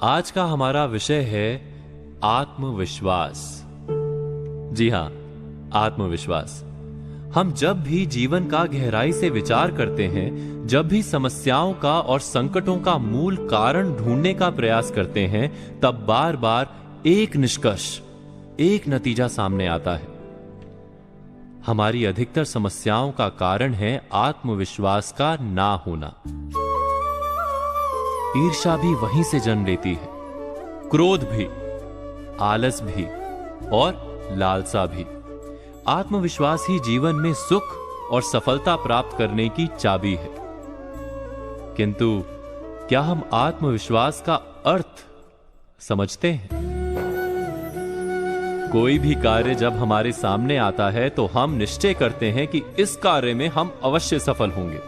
आज का हमारा विषय है आत्मविश्वास। जी हां, आत्मविश्वास। हम जब भी जीवन का गहराई से विचार करते हैं, जब भी समस्याओं का और संकटों का मूल कारण ढूंढने का प्रयास करते हैं, तब बार बार एक निष्कर्ष, एक नतीजा सामने आता है। हमारी अधिकतर समस्याओं का कारण है आत्मविश्वास का ना होना। ईर्ष्या भी वहीं से जन्म लेती है, क्रोध भी, आलस भी और लालसा भी। आत्मविश्वास ही जीवन में सुख और सफलता प्राप्त करने की चाबी है। किंतु क्या हम आत्मविश्वास का अर्थ समझते हैं? कोई भी कार्य जब हमारे सामने आता है तो हम निश्चय करते हैं कि इस कार्य में हम अवश्य सफल होंगे।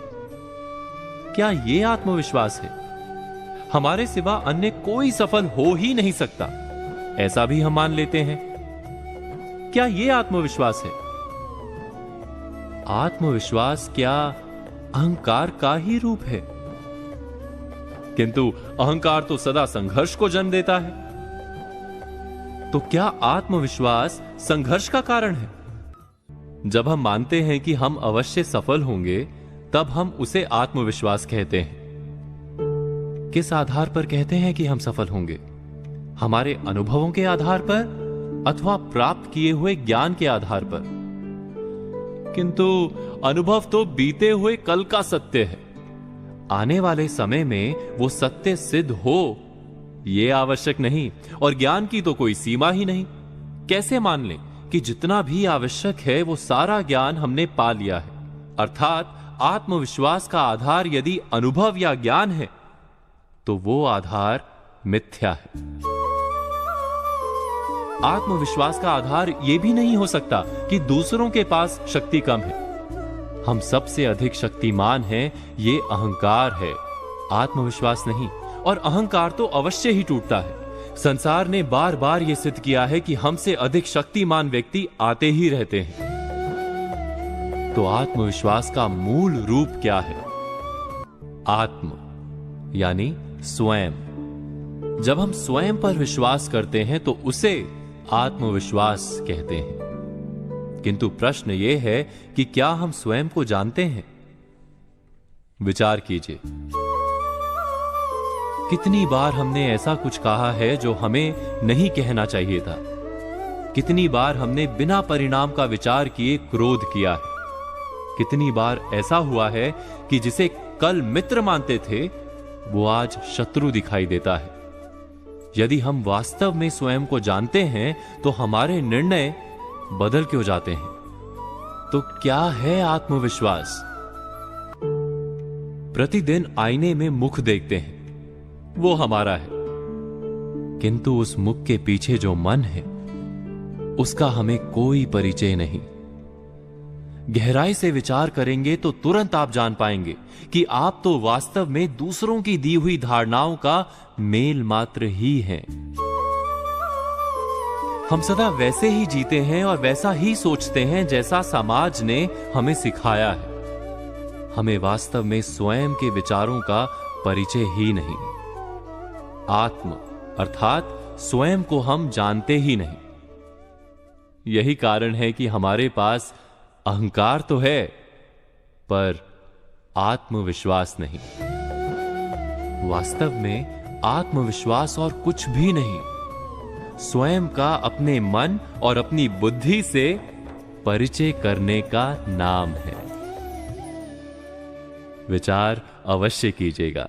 क्या यह आत्मविश्वास है? हमारे सिवा अन्य कोई सफल हो ही नहीं सकता, ऐसा भी हम मान लेते हैं। क्या यह आत्मविश्वास है? आत्मविश्वास क्या अहंकार का ही रूप है? किंतु अहंकार तो सदा संघर्ष को जन्म देता है। तो क्या आत्मविश्वास संघर्ष का कारण है? जब हम मानते हैं कि हम अवश्य सफल होंगे, तब हम उसे आत्मविश्वास कहते हैं। किस आधार पर कहते हैं कि हम सफल होंगे? हमारे अनुभवों के आधार पर अथवा प्राप्त किए हुए ज्ञान के आधार पर? किंतु अनुभव तो बीते हुए कल का सत्य है। आने वाले समय में वो सत्य सिद्ध हो, यह आवश्यक नहीं, और ज्ञान की तो कोई सीमा ही नहीं। कैसे मान लें कि जितना भी आवश्यक है वो सारा ज्ञान हमने पा लिया है? अर्थात आत्मविश्वास का आधार यदि अनुभव या ज्ञान है, तो वो आधार मिथ्या है। आत्मविश्वास का आधार यह भी नहीं हो सकता कि दूसरों के पास शक्ति कम है। हम सबसे अधिक शक्तिमान हैं, ये अहंकार है, आत्मविश्वास नहीं। और अहंकार तो अवश्य ही टूटता है। संसार ने बार बार यह सिद्ध किया है कि हमसे अधिक शक्तिमान व्यक्ति आते ही रहते हैं। तो आत्मविश्वास का मूल रूप क्या है? आत्म यानी स्वयं। जब हम स्वयं पर विश्वास करते हैं तो उसे आत्मविश्वास कहते हैं। किंतु प्रश्न यह है कि क्या हम स्वयं को जानते हैं? विचार कीजिए, कितनी बार हमने ऐसा कुछ कहा है जो हमें नहीं कहना चाहिए था। कितनी बार हमने बिना परिणाम का विचार किए क्रोध किया है। कितनी बार ऐसा हुआ है कि जिसे कल मित्र मानते थे, वो आज शत्रु दिखाई देता है। यदि हम वास्तव में स्वयं को जानते हैं तो हमारे निर्णय बदल क्यों जाते हैं? तो क्या है आत्मविश्वास? प्रतिदिन आईने में मुख देखते हैं, वो हमारा है। किंतु उस मुख के पीछे जो मन है, उसका हमें कोई परिचय नहीं। गहराई से विचार करेंगे तो तुरंत आप जान पाएंगे कि आप तो वास्तव में दूसरों की दी हुई धारणाओं का मेल मात्र ही हैं। हम सदा वैसे ही जीते हैं और वैसा ही सोचते हैं जैसा समाज ने हमें सिखाया है। हमें वास्तव में स्वयं के विचारों का परिचय ही नहीं। आत्म अर्थात स्वयं को हम जानते ही नहीं। यही कारण है कि हमारे पास अहंकार तो है, पर आत्मविश्वास नहीं। वास्तव में आत्मविश्वास और कुछ भी नहीं, स्वयं का अपने मन और अपनी बुद्धि से परिचय करने का नाम है। विचार अवश्य कीजिएगा।